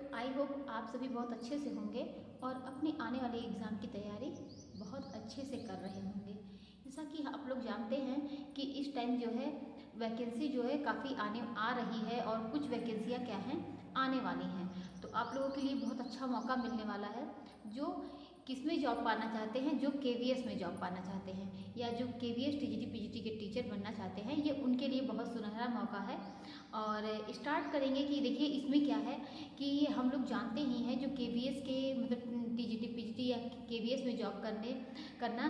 तो I hope आप सभी बहुत अच्छे से होंगे और अपने आने वाले एग्ज़ाम की तैयारी बहुत अच्छे से कर रहे होंगे। जैसा कि आप लोग जानते हैं कि इस टाइम जो है वैकेंसी जो है काफ़ी आ रही है और कुछ वैकेंसियां क्या हैं आने वाली हैं। तो आप लोगों के लिए बहुत अच्छा मौका मिलने वाला है जो किसमें जॉब पाना चाहते हैं, जो केवीएस में जॉब पाना चाहते हैं या जो केवीएस टीजीटी पीजीटी के टीचर बनना चाहते हैं, ये उनके लिए बहुत सुनहरा मौका है। और स्टार्ट करेंगे कि देखिए इसमें क्या है कि हम लोग जानते ही हैं जो केवीएस के मतलब टीजीटी पीजीटी या केवीएस में जॉब करना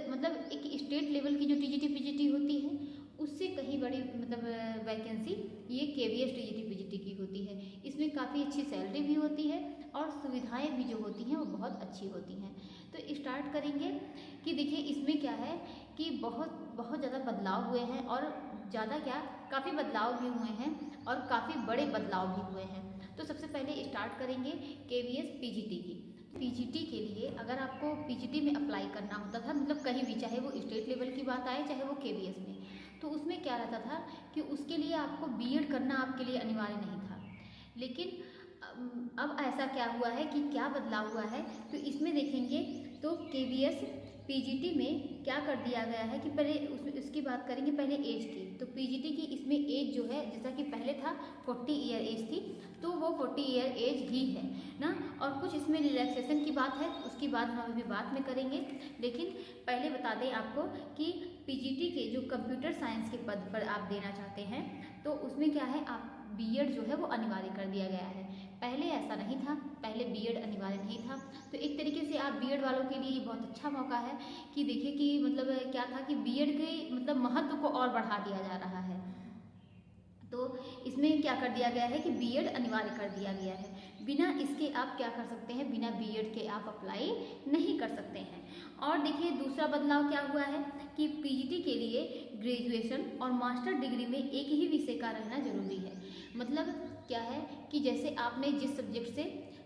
मतलब एक स्टेट लेवल की जो टीजीटी पीजीटी होती है उससे कहीं बड़ी मतलब वैकेंसी ये केवीएस टीजीटी पीजीटी की होती है। इसमें काफ़ी अच्छी सैलरी भी होती है और सुविधाएं भी जो होती हैं वो बहुत अच्छी होती हैं। तो स्टार्ट करेंगे कि देखिए इसमें क्या है कि बहुत ज़्यादा बदलाव हुए हैं और ज़्यादा क्या काफ़ी बदलाव भी हुए हैं और काफ़ी बड़े बदलाव भी हुए हैं। तो सबसे पहले स्टार्ट करेंगे केवीएस पीजीटी की। पीजीटी के लिए अगर आपको पीजीटी में अप्लाई करना होता था मतलब कहीं भी, चाहे वो स्टेट लेवल की बात आए चाहे वो केवीएस में, तो उसमें क्या रहता था कि उसके लिए आपको बीएड करना आपके लिए अनिवार्य नहीं था। लेकिन अब ऐसा क्या हुआ है कि क्या बदलाव हुआ है, तो इसमें देखेंगे तो केवीएस पीजीटी में क्या कर दिया गया है कि पहले उसकी बात करेंगे पहले एज की। तो पीजीटी की इसमें एज जो है जैसा कि पहले था 40 ईयर एज थी, तो वो 40 ईयर एज ही है ना। और कुछ इसमें रिलैक्सेशन की बात है, उसकी बात हम अभी बाद में करेंगे। लेकिन पहले बता दें आपको कि पीजीटी के जो कंप्यूटर साइंस के पद पर आप देना चाहते हैं तो उसमें क्या है, आप बीएड जो है वो अनिवार्य कर दिया गया है। पहले ऐसा नहीं था, पहले बीएड अनिवार्य नहीं था। तो एक तरीके से आप बीएड वालों के लिए बहुत अच्छा मौका है कि देखिए कि मतलब क्या था कि बीएड के मतलब महत्व को और बढ़ा दिया जा रहा है। तो इसमें क्या कर दिया गया है कि बीएड अनिवार्य कर दिया गया है। बिना इसके आप क्या कर सकते हैं, बिना बीएड के आप अप्लाई नहीं कर सकते हैं। और देखिए दूसरा बदलाव क्या हुआ है कि पीजीटी के लिए ग्रेजुएशन और मास्टर डिग्री में एक ही विषय का रहना जरूरी है। मतलब क्या है कि जैसे आपने जिस सब्जेक्ट से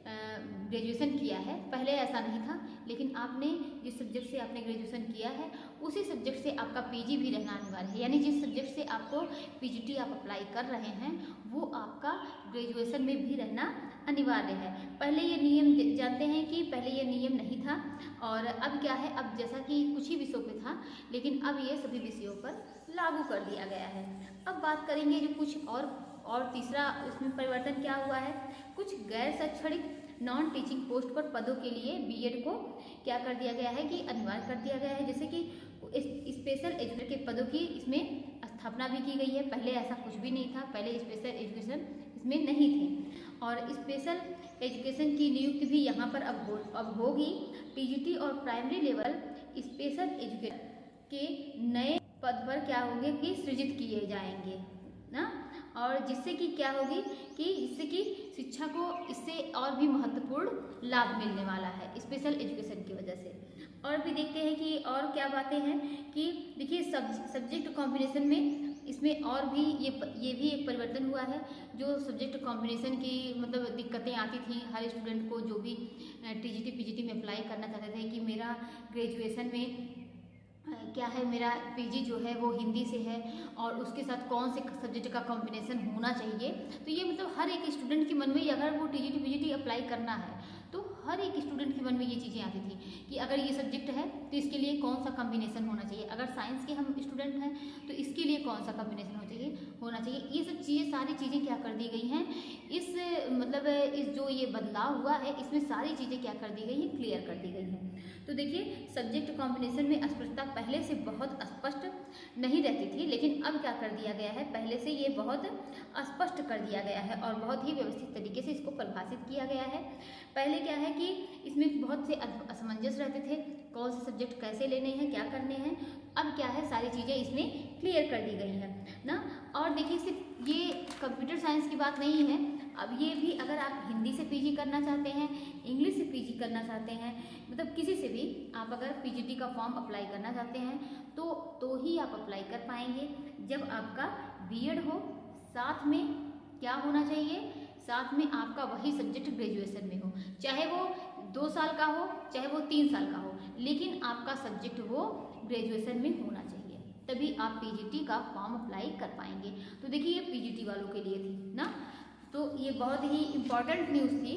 ग्रेजुएशन किया है, पहले ऐसा नहीं था, लेकिन आपने जिस सब्जेक्ट से आपने ग्रेजुएशन किया है उसी सब्जेक्ट से आपका पीजी भी रहना अनिवार्य है। यानी जिस सब्जेक्ट से आपको पीजीटी आप अप्लाई कर रहे हैं वो आपका ग्रेजुएशन में भी रहना अनिवार्य है। पहले ये नियम जानते हैं कि पहले ये नियम नहीं था और अब क्या है, अब जैसा कि कुछ ही विषयों पे था लेकिन अब ये सभी विषयों पर लागू कर दिया गया है। अब बात करेंगे जो कुछ और तीसरा उसमें परिवर्तन क्या हुआ है, कुछ गैर शैक्षणिक नॉन टीचिंग पोस्ट पर पदों के लिए बीएड को क्या कर दिया गया है कि अनिवार्य कर दिया गया है। जैसे कि स्पेशल एजुकेटर के पदों की इसमें स्थापना भी की गई है। पहले ऐसा कुछ भी नहीं था, पहले स्पेशल एजुकेशन इसमें नहीं थी और स्पेशल एजुकेशन की नियुक्ति भी यहाँ पर अब होगी। पीजीटी और प्राइमरी लेवल स्पेशल एजुकेटर के नए पद पर क्या होंगे कि सृजित किए जाएंगे ना। और जिससे कि क्या होगी कि इससे कि शिक्षा को इससे और भी महत्वपूर्ण लाभ मिलने वाला है स्पेशल एजुकेशन की वजह से। और भी देखते हैं कि और क्या बातें हैं कि देखिए सब्जेक्ट कॉम्बिनेशन में इसमें और भी ये भी एक परिवर्तन हुआ है। जो सब्जेक्ट कॉम्बिनेशन की मतलब दिक्कतें आती थी हर स्टूडेंट को जो भी टीजीटी पीजीटी में अप्लाई करना चाहते थे कि मेरा ग्रेजुएशन में क्या है, मेरा पीजी जो है वो हिंदी से है और उसके साथ कौन से सब्जेक्ट का कॉम्बिनेशन होना चाहिए। तो ये मतलब हर एक स्टूडेंट के मन में अगर वो टीजीटी पीजीटी अप्लाई करना है तो हर एक स्टूडेंट के मन में ये चीज़ें आती थी कि अगर ये सब्जेक्ट है तो इसके लिए कौन सा कॉम्बिनेशन होना चाहिए। अगर साइंस के हम स्टूडेंट हैं तो इसके लिए कौन सा कॉम्बिनेशन होना चाहिए। ये सब चीज़ें सारी चीज़ें क्या कर दी गई हैं इस मतलब इस जो ये बदलाव हुआ है इसमें सारी चीज़ें क्या कर दी गई हैं, क्लियर कर दी गई हैं। तो देखिए सब्जेक्ट कॉम्बिनेशन में स्पष्टता पहले से बहुत स्पष्ट नहीं रहती थी, लेकिन अब क्या कर दिया गया है, पहले से ये बहुत स्पष्ट कर दिया गया है और बहुत ही व्यवस्थित तरीके से इसको परिभाषित किया गया है। पहले क्या है कि इसमें बहुत से असमंजस रहते थे, कौन से सब्जेक्ट कैसे लेने हैं, क्या करने हैं। अब क्या है, सारी चीज़ें इसमें क्लियर कर दी गई हैं ना। और देखिए सिर्फ ये कंप्यूटर साइंस की बात नहीं है, अब ये भी अगर आप हिंदी से पीजी करना चाहते हैं, इंग्लिश से पीजी करना चाहते हैं, मतलब किसी से भी आप अगर पीजीटी का फॉर्म अप्लाई करना चाहते हैं तो ही आप अप्लाई कर पाएंगे जब आपका बीएड हो। साथ में क्या होना चाहिए, साथ में आपका वही सब्जेक्ट ग्रेजुएशन में हो, चाहे वो 2 साल का हो चाहे वो 3 साल का हो, लेकिन आपका सब्जेक्ट वो ग्रेजुएशन में होना चाहिए, तभी आप पीजीटी का फॉर्म अप्लाई कर पाएंगे। तो देखिए ये पीजीटी वालों के लिए थी ना। तो ये बहुत ही इम्पॉर्टेंट न्यूज़ थी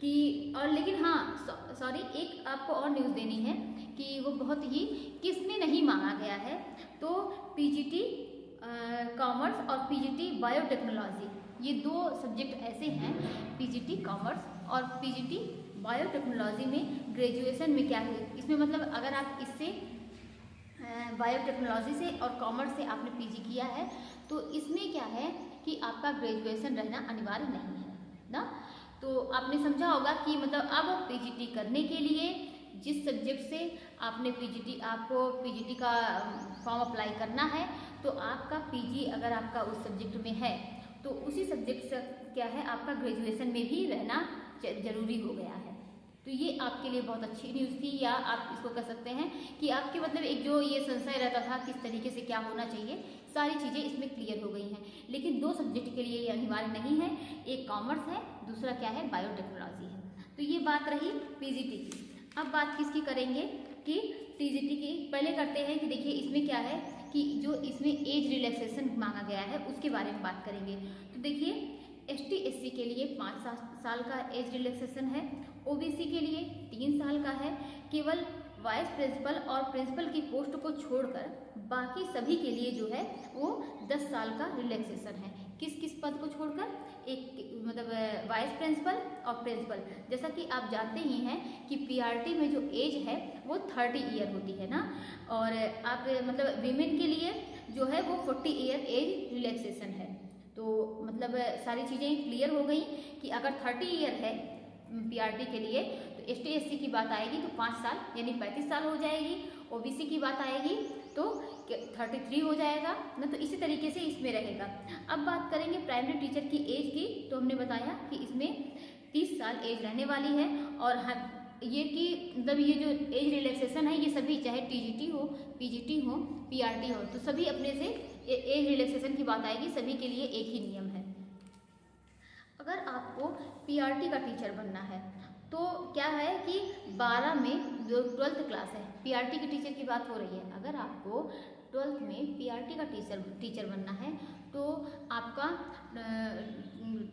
कि, और लेकिन हाँ सॉरी, एक आपको और न्यूज़ देनी है कि वो बहुत ही किसमें नहीं मांगा गया है, तो पीजीटी कॉमर्स और पीजीटी बायोटेक्नोलॉजी, ये दो सब्जेक्ट ऐसे हैं, पीजीटी कॉमर्स और पीजीटी बायोटेक्नोलॉजी में ग्रेजुएशन में क्या है, इसमें मतलब अगर आप इससे बायोटेक्नोलॉजी से और कॉमर्स से आपने पीजी किया है तो इसमें क्या है कि आपका ग्रेजुएशन रहना अनिवार्य नहीं है ना। तो आपने समझा होगा कि मतलब अब पीजीटी करने के लिए जिस सब्जेक्ट से आपने आपको पीजीटी का फॉर्म अप्लाई करना है, तो आपका पीजी अगर आपका उस सब्जेक्ट में है तो उसी सब्जेक्ट से क्या है आपका ग्रेजुएशन में भी रहना जरूरी हो गया है। तो ये आपके लिए बहुत अच्छी न्यूज़ थी, या आप इसको कह सकते हैं कि आपके मतलब एक जो ये संशय रहता था किस तरीके से क्या होना चाहिए, सारी चीज़ें इसमें क्लियर हो गई हैं। लेकिन दो सब्जेक्ट के लिए ये अनिवार्य नहीं है, एक कॉमर्स है, दूसरा क्या है बायोटेक्नोलॉजी है। तो ये बात रही पीजीटी की। अब बात किसकी करेंगे कि टीजीटी की। पहले करते हैं कि देखिए इसमें क्या है कि जो इसमें एज रिलैक्सेशन मांगा गया है उसके बारे में बात करेंगे। तो देखिए एसटी एससी के लिए 5 साल का एज रिलैक्सेशन है, ओबीसी के लिए 3 साल का है, केवल वाइस प्रिंसिपल और प्रिंसिपल की पोस्ट को छोड़कर बाकी सभी के लिए जो है वो 10 साल का रिलैक्सेशन है। किस किस पद को छोड़कर, एक मतलब वाइस प्रिंसिपल और प्रिंसिपल। जैसा कि आप जानते ही हैं कि पीआरटी में जो एज है वो 30 ईयर होती है ना, और आप मतलब वीमेन के लिए जो है वो 40 ईयर एज रिलैक्सेशन है। तो मतलब सारी चीज़ें क्लियर हो गई कि अगर 30 ईयर है पीआरटी के लिए तो एसटी एससी की बात आएगी तो 5 साल यानी 35 साल हो जाएगी, ओबीसी की बात आएगी तो 33 हो जाएगा ना। तो इसी तरीके से इसमें रहेगा। अब बात करेंगे प्राइमरी टीचर की एज की, तो हमने बताया कि इसमें 30 साल एज रहने वाली है, और ये कि मतलब ये जो एज रिलैक्सेशन है ये सभी चाहे टीजीटी हो, पीजीटी हो, पीआरटी हो, तो सभी अपने से एज रिलैक्सेशन की बात आएगी, सभी के लिए एक ही नियम है। अगर आपको पीआरटी का टीचर बनना है तो क्या है कि 12 में जो 12th क्लास है, पीआरटी के टीचर की बात हो रही है, अगर आपको 12th में पीआरटी का टीचर बनना है तो आपका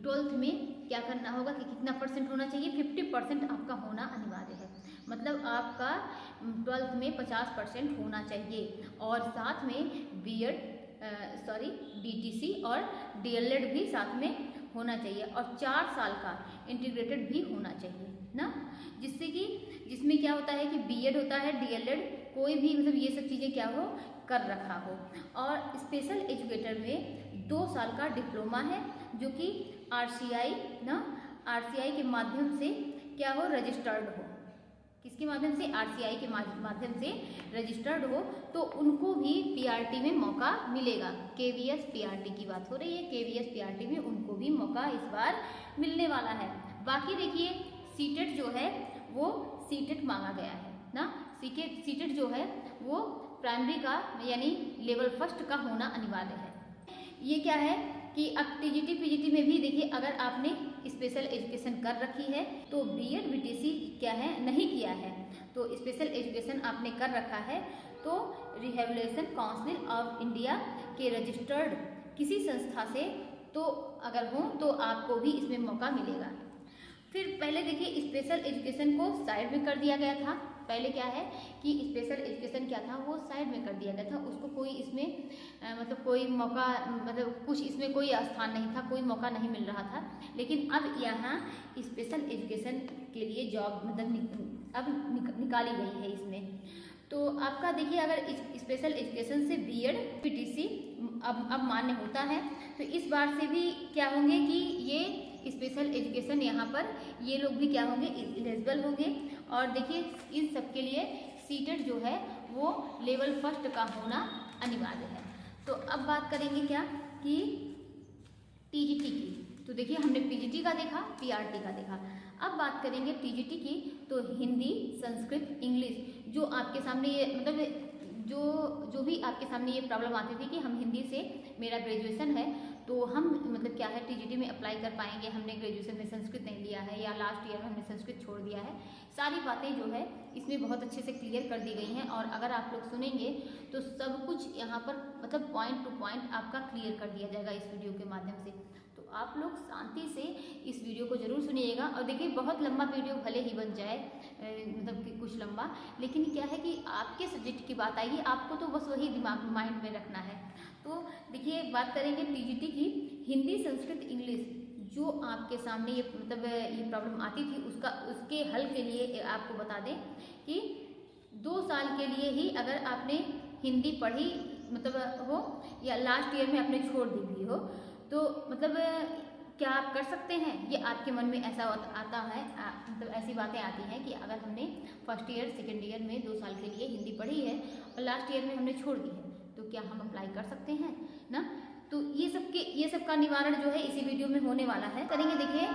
12th में क्या करना होगा कि कितना परसेंट होना चाहिए, 50% आपका होना अनिवार्य है। मतलब आपका 12th में 50% होना चाहिए, और साथ में बीटीसी और डीएलएड भी साथ में होना चाहिए, और 4 साल का इंटीग्रेटेड भी होना चाहिए ना, जिसमें क्या होता है कि बीएड होता है, डीएलएड, कोई भी मतलब ये सब चीज़ें क्या हो कर रखा हो। और स्पेशल एजुकेटर में 2 साल का डिप्लोमा है जो कि आरसीआई के माध्यम से क्या हो रजिस्टर्ड हो। किसके माध्यम से, आरसीआई के माध्यम से रजिस्टर्ड हो, तो उनको भी पीआरटी में मौका मिलेगा। केवीएस पीआरटी की बात हो रही है, केवीएस पीआरटी में उनको भी मौका इस बार मिलने वाला है। बाकी देखिए सीटेट जो है वो सीटेट मांगा गया है ना, सीटेट जो है वो प्राइमरी का यानी लेवल 1 का होना अनिवार्य है। ये क्या है कि अब टीजीटी पीजीटी में भी देखिए अगर आपने स्पेशल एजुकेशन कर रखी है तो बीएड बीटीसी क्या है नहीं किया है, तो स्पेशल एजुकेशन आपने कर रखा है तो रिहेबिलिटेशन काउंसिल ऑफ इंडिया के रजिस्टर्ड किसी संस्था से तो अगर हो तो आपको भी इसमें मौका मिलेगा। फिर पहले देखिए स्पेशल एजुकेशन को साइड में कर दिया गया था। पहले क्या है कि स्पेशल एजुकेशन क्या था वो साइड में कर दिया गया था, उसको कोई इसमें मतलब कोई मौका मतलब कुछ इसमें कोई स्थान नहीं था, कोई मौका नहीं मिल रहा था। लेकिन अब यहाँ स्पेशल एजुकेशन के लिए जॉब मतलब अब निकाली गई है इसमें। तो आपका देखिए अगर स्पेशल एजुकेशन से बीएड पीटीसी अब मान्य होता है तो इस बार से भी क्या होंगे कि ये स्पेशल एजुकेशन यहाँ पर ये लोग भी क्या होंगे एलिजिबल होंगे। और देखिए इन सब के लिए सीटेट जो है वो लेवल 1 का होना अनिवार्य है। तो अब बात करेंगे क्या कि टीजीटी की। तो देखिए हमने पीजीटी का देखा, पीआरटी का देखा, अब बात करेंगे टीजीटी की। तो हिंदी, संस्कृत, इंग्लिश जो आपके सामने ये मतलब जो भी आपके सामने ये प्रॉब्लम आती थी कि हम हिंदी से मेरा ग्रेजुएशन है तो हम मतलब क्या है टीजीटी में अप्लाई कर पाएंगे, हमने ग्रेजुएशन में संस्कृत नहीं लिया है या लास्ट ईयर में हमने संस्कृत छोड़ दिया है, सारी बातें जो है इसमें बहुत अच्छे से क्लियर कर दी गई हैं। और अगर आप लोग सुनेंगे तो सब कुछ यहाँ पर मतलब पॉइंट टू पॉइंट आपका क्लियर कर दिया जाएगा इस वीडियो के माध्यम से। तो आप लोग शांति से इस वीडियो को ज़रूर सुनिएगा। और देखिए, बहुत लंबा वीडियो भले ही बन जाए, मतलब कि कुछ लंबा, लेकिन क्या है कि आपके सब्जेक्ट की बात आएगी, आपको तो बस वही दिमाग माइंड में रखना है। तो देखिए, बात करेंगे टीजीटी की, हिंदी संस्कृत इंग्लिश, जो आपके सामने ये मतलब ये प्रॉब्लम आती थी, उसके हल के लिए आपको बता दें कि 2 साल के लिए ही अगर आपने हिंदी पढ़ी मतलब हो या लास्ट ईयर में आपने छोड़ दी भी हो, तो मतलब क्या आप कर सकते हैं? ये आपके मन में ऐसा आता है, मतलब ऐसी बातें आती हैं कि अगर हमने फर्स्ट ईयर सेकेंड ईयर में 2 साल के लिए हिंदी पढ़ी है और लास्ट ईयर में हमने छोड़ दी है, तो क्या हम अप्लाई कर सकते हैं ना? तो ये सब का निवारण जो है इसी वीडियो में होने वाला है। करेंगे, देखिए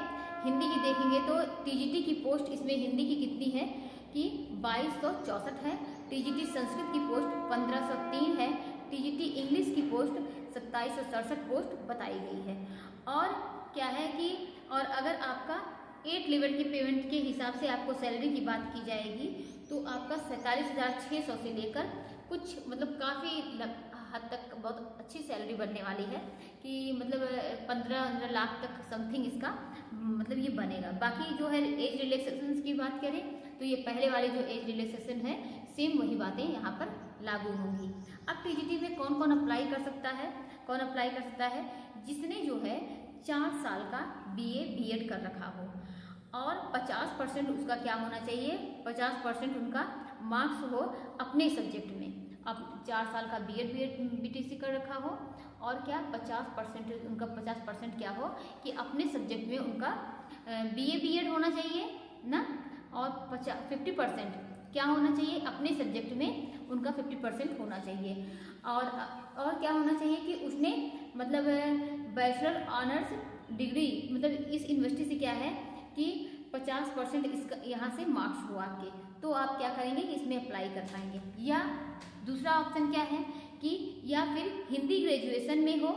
हिंदी की देखेंगे तो टीजीटी की पोस्ट इसमें हिंदी की कितनी है कि 2264 है। टीजीटी संस्कृत की पोस्ट 1503 है। टीजीटी इंग्लिश की पोस्ट 2767 पोस्ट बताई गई है। और क्या है कि और अगर आपका 8 लेवल के पेमेंट के हिसाब से आपको सैलरी की बात की जाएगी तो आपका 47,600 से लेकर कुछ मतलब काफ़ी हद तक बहुत अच्छी सैलरी बनने वाली है कि मतलब 15 लाख तक समथिंग इसका मतलब ये बनेगा। बाकी जो है एज रिलैक्सेशन की बात करें तो ये पहले वाले जो एज रिलैक्सेशन है सेम वही बातें यहाँ पर लागू होंगी। अब टीजीटी में कौन कौन अप्लाई कर सकता है? कौन अप्लाई कर सकता है? जिसने जो है 4 साल का बीए बीएड कर रखा हो और 50% उसका क्या होना चाहिए, 50% उनका मार्क्स हो अपने सब्जेक्ट में। अब 4 साल का बीएड बीटीसी कर रखा हो और क्या 50% उनका 50% क्या हो कि अपने सब्जेक्ट में उनका बीए बीएड होना चाहिए ना, और 50% क्या होना चाहिए, अपने सब्जेक्ट में उनका 50% होना चाहिए। और क्या होना चाहिए कि उसने मतलब बैचलर ऑनर्स डिग्री मतलब इस यूनिवर्सिटी से क्या है कि 50% इसका यहाँ से मार्क्स हो आपके, तो आप क्या करेंगे कि इसमें अप्लाई कर पाएंगे। या दूसरा ऑप्शन क्या है कि या फिर हिंदी ग्रेजुएशन में हो,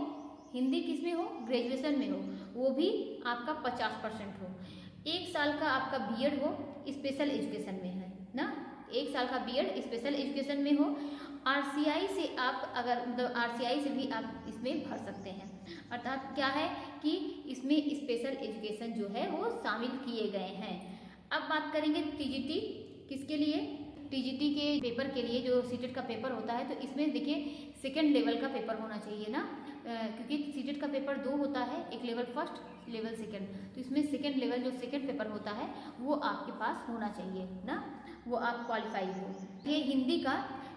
हिंदी किस में हो, ग्रेजुएशन में हो, वो भी आपका 50% हो। 1 साल का आपका बीएड हो, स्पेशल एजुकेशन में है ना, 1 साल का बीएड स्पेशल एजुकेशन में हो। आरसीआई से आप अगर मतलब आरसीआई से भी आप इसमें भर सकते हैं। अर्थात क्या है कि इसमें स्पेशल एजुकेशन जो है वो शामिल किए गए हैं। अब बात करेंगे टीजीटी किसके लिए, टीजीटी के पेपर के लिए जो सीटेट का पेपर होता है, तो इसमें देखिए सेकेंड लेवल का पेपर होना चाहिए ना, क्योंकि सीटेट का पेपर 2 होता है, एक लेवल फर्स्ट, लेवल सेकेंड, तो इसमें सेकेंड लेवल जो सेकेंड पेपर होता है वो आपके पास होना चाहिए ना, वो आप क्वालिफाई हो। ये हिंदी का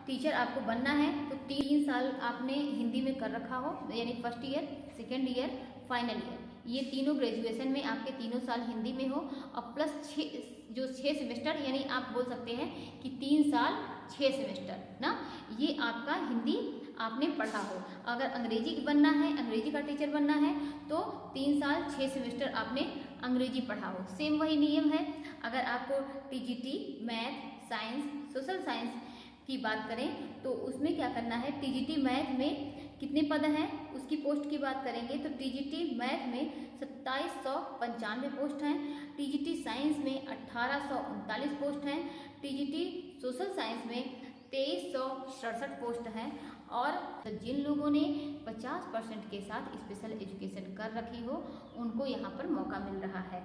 टीचर आपको बनना है तो 3 साल आपने हिंदी में कर रखा हो, यानी first year, second year, final year, ये तीनों ग्रेजुएशन में आपके 3 साल हिंदी में हो और प्लस 6 सेमेस्टर, यानी आप बोल सकते हैं कि 3 साल 6 सेमेस्टर ना, ये आपका हिंदी आपने पढ़ा हो। अगर अंग्रेजी बनना है, अंग्रेजी का टीचर बनना है तो 3 साल 6 सेमेस्टर आपने अंग्रेजी पढ़ा हो। सेम वही नियम है। अगर आपको TGT math, science, social science की बात करें तो उसमें क्या करना है, टीजीटी मैथ में कितने पद हैं उसकी पोस्ट की बात करेंगे तो टीजीटी मैथ में 2795 पोस्ट हैं, टीजीटी साइंस में 1839 पोस्ट हैं, टीजीटी सोशल साइंस में 2367 पोस्ट हैं। और तो जिन लोगों ने 50% के साथ स्पेशल एजुकेशन कर रखी हो उनको यहाँ पर मौका मिल रहा है।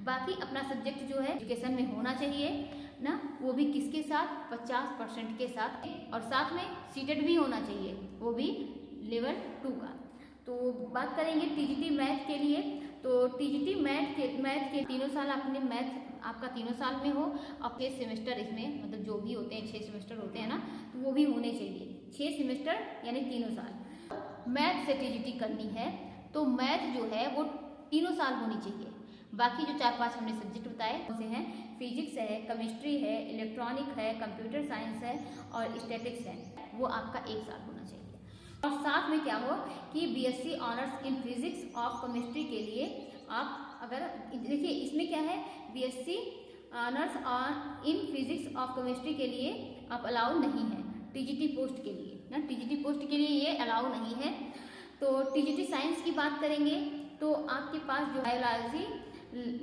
बाकी अपना सब्जेक्ट जो है एजुकेशन में होना चाहिए ना, वो भी किसके साथ, 50% के साथ, और साथ में सीटेट भी होना चाहिए, वो भी लेवल 2 का। तो बात करेंगे टीजीटी मैथ के लिए, तो टीजीटी मैथ के 3 साल आपने मैथ आपका 3 साल में हो और 6 सेमेस्टर इसमें मतलब जो भी होते हैं 6 सेमेस्टर होते हैं ना, तो वो भी होने चाहिए 6 सेमेस्टर यानी 3 साल। मैथ से टीजीटी करनी है तो मैथ जो है वो 3 साल होनी चाहिए। बाकी जो 4-5 हमने सब्जेक्ट बताए उसे हैं फिजिक्स है, केमिस्ट्री है, इलेक्ट्रॉनिक है, कंप्यूटर साइंस है और स्टैटिक्स है, वो आपका 1 साल होना चाहिए। और साथ में क्या हो कि BSc honours in physics of chemistry के लिए आप अगर देखिए इसमें क्या है, BSc honours in physics of chemistry के लिए आप अलाउ नहीं है टीजीटी पोस्ट के लिए ना, टीजीटी पोस्ट के लिए ये अलाउ नहीं है। तो टीजीटी साइंस की बात करेंगे तो आपके पास जो बायोलॉजी,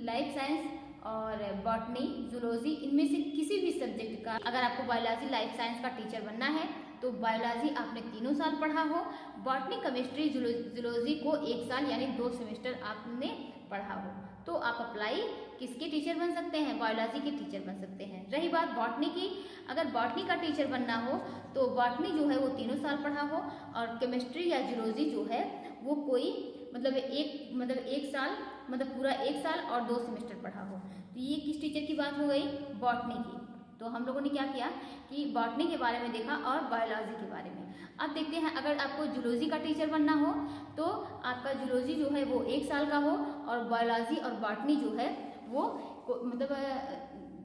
लाइफ साइंस और बॉटनी, जूलॉजी, इनमें से किसी भी सब्जेक्ट का अगर आपको बायोलॉजी लाइफ साइंस का टीचर बनना है तो बायोलॉजी आपने 3 साल पढ़ा हो, बॉटनी, केमिस्ट्री, जूलॉजी को 1 साल यानी 2 सेमेस्टर आपने पढ़ा हो, तो आप अप्लाई किसके टीचर बन सकते हैं? बायोलॉजी के टीचर बन सकते हैं। रही बात बॉटनी की, अगर बॉटनी का टीचर बनना हो तो बॉटनी जो है वो 3 साल पढ़ा हो, और केमिस्ट्री या जूलॉजी जो है वो कोई एक साल, पूरा 1 साल और 2 सेमेस्टर पढ़ा हो। तो ये किस टीचर की बात हो गई? बॉटनी की। तो हम लोगों ने क्या किया कि बॉटनी के बारे में देखा और बायोलॉजी के बारे में। अब देखते हैं, अगर आपको जूलॉजी का टीचर बनना हो तो आपका जूलॉजी जो है वो 1 साल का हो, और बायोलॉजी और बॉटनी जो है वो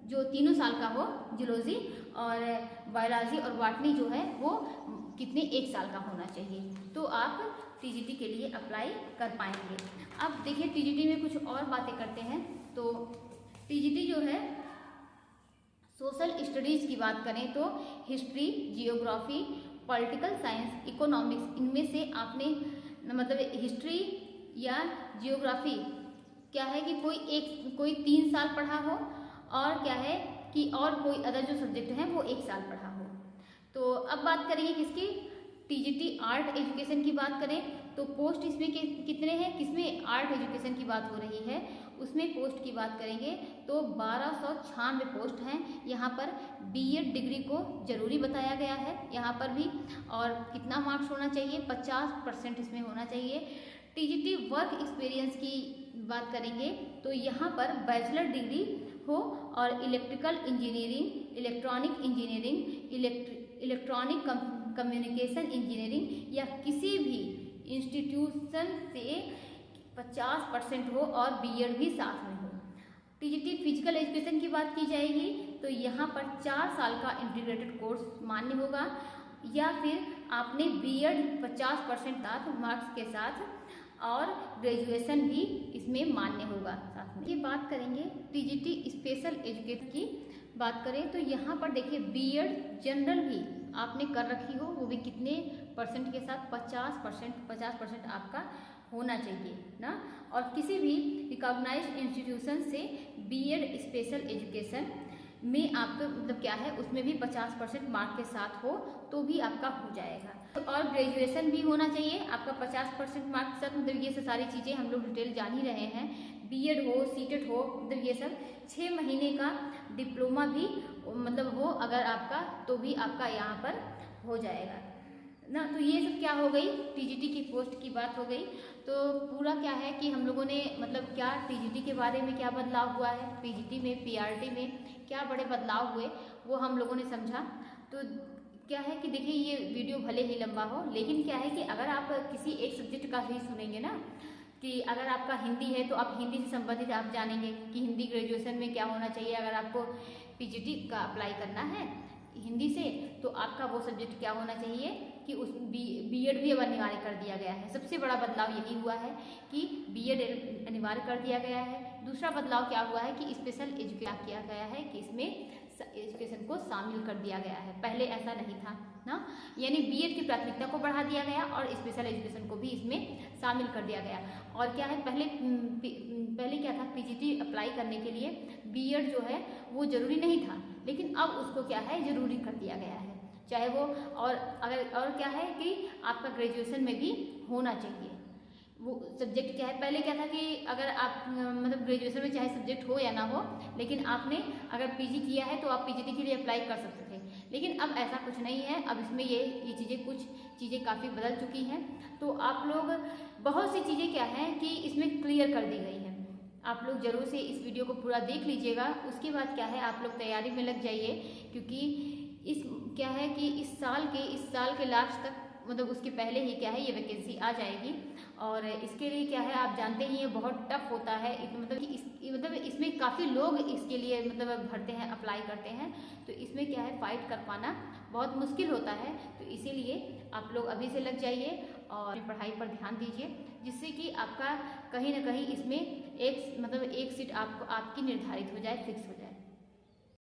जो 3 साल का हो जूलॉजी, और बायोलॉजी और बॉटनी जो है वो कितने 1 साल का होना चाहिए, तो आप टीजीटी के लिए अप्लाई कर पाएंगे। अब देखिए टीजीटी में कुछ और बातें करते हैं। तो टीजीटी जो है सोशल स्टडीज़ की बात करें तो history, geography, political science, economics, इनमें से आपने हिस्ट्री या जियोग्राफी क्या है कि कोई 3 साल पढ़ा हो, और क्या है कि और कोई अदर जो सब्जेक्ट हैं वो 1 साल पढ़ा हो। तो अब बात करेंगे किसकी? टीजीटी आर्ट एजुकेशन की बात करें तो पोस्ट इसमें कितने हैं? किसमें आर्ट एजुकेशन की बात हो रही है उसमें पोस्ट की बात करेंगे तो 1296 पोस्ट हैं। यहाँ पर बीएड डिग्री को जरूरी बताया गया है यहाँ पर भी, और कितना मार्क्स होना चाहिए? 50% इसमें होना चाहिए। टीजीटी वर्क एक्सपीरियंस की बात करेंगे तो यहाँ पर बैचलर डिग्री हो, और electrical engineering, electronic engineering, electronic communication engineering या किसी भी इंस्टीट्यूशन से 50% हो, और बीएड भी साथ में हो। टीजीटी फिजिकल एजुकेशन की बात की जाएगी तो यहाँ पर 4 साल का इंटीग्रेटेड कोर्स मान्य होगा, या फिर आपने बीएड 50% तक मार्क्स के साथ, और ग्रेजुएशन भी इसमें मान्य होगा साथ में। ये बात करेंगे टीजीटी स्पेशल एजुकेशन की बात करें तो यहाँ पर देखिए बीएड जनरल भी आपने कर रखी हो, वो भी कितने परसेंट के साथ? 50% आपका होना चाहिए ना। और किसी भी रिकॉग्नाइज्ड इंस्टीट्यूशन से बीएड स्पेशल एजुकेशन में आपका क्या है, उसमें भी 50% मार्क के साथ हो तो भी आपका हो जाएगा। और ग्रेजुएशन भी होना चाहिए आपका 50% मार्क के साथ। ये सारी चीज़ें हम लोग डिटेल जान ही रहे हैं। बीएड हो, सीटेट हो, ये सब 6 महीने का डिप्लोमा भी हो अगर आपका, तो भी आपका यहाँ पर हो जाएगा ना। तो ये सब क्या हो गई? टीजीटी की पोस्ट की बात हो गई। तो पूरा क्या है कि हम लोगों ने क्या टीजीटी के बारे में क्या बदलाव हुआ है, पीजीटी में, पीआरटी में क्या बड़े बदलाव हुए वो हम लोगों ने समझा। तो क्या है कि देखिए ये वीडियो भले ही लंबा हो, लेकिन क्या है कि अगर आप किसी एक सब्जेक्ट का ही सुनेंगे ना, कि अगर आपका हिंदी है तो आप हिंदी से संबंधित आप जानेंगे कि हिंदी ग्रेजुएशन में क्या होना चाहिए। अगर आपको पीजीटी का अप्लाई करना है हिंदी से तो आपका वो सब्जेक्ट क्या होना चाहिए कि उस बीएड भी अब अनिवार्य कर दिया गया है। सबसे बड़ा बदलाव यही हुआ है कि बीएड अनिवार्य कर दिया गया है। दूसरा बदलाव क्या हुआ है कि स्पेशल एजुकेशन किया गया है कि इसमें एजुकेशन को शामिल कर दिया गया है। पहले ऐसा नहीं था ना, यानी बीएड की प्राथमिकता को बढ़ा दिया गया और स्पेशल एजुकेशन को भी इसमें शामिल कर दिया गया। और क्या है, पहले क्या था, पीजीटी अप्लाई करने के लिए बीएड जो है वो जरूरी नहीं था, लेकिन अब उसको क्या है जरूरी कर दिया गया है। चाहे वो और क्या है कि आपका ग्रेजुएशन में भी होना चाहिए वो सब्जेक्ट। क्या है, पहले क्या था कि अगर आप ग्रेजुएशन में चाहे सब्जेक्ट हो या ना हो, लेकिन आपने अगर पीजी किया है तो आप पीजीटी के लिए अप्लाई कर सकते थे। लेकिन अब ऐसा कुछ नहीं है, अब इसमें ये कुछ चीज़ें काफ़ी बदल चुकी हैं। तो आप लोग बहुत सी चीज़ें क्या हैं कि इसमें क्लियर कर दी गई हैं। आप लोग जरूर से इस वीडियो को पूरा देख लीजिएगा। उसके बाद क्या है, आप लोग तैयारी में लग जाइए, क्योंकि क्या है कि इस साल के लास्ट तक उसके पहले ही क्या है ये वैकेंसी आ जाएगी। और इसके लिए क्या है, आप जानते ही ये बहुत टफ होता है। इसमें काफ़ी लोग इसके लिए भरते हैं, अप्लाई करते हैं। तो इसमें क्या है, फाइट कर पाना बहुत मुश्किल होता है। तो इसीलिए आप लोग अभी से लग जाइए और पढ़ाई पर ध्यान दीजिए, जिससे कि आपका कहीं ना कहीं इसमें एक सीट आपकी निर्धारित हो जाए, फिक्स हो जाए।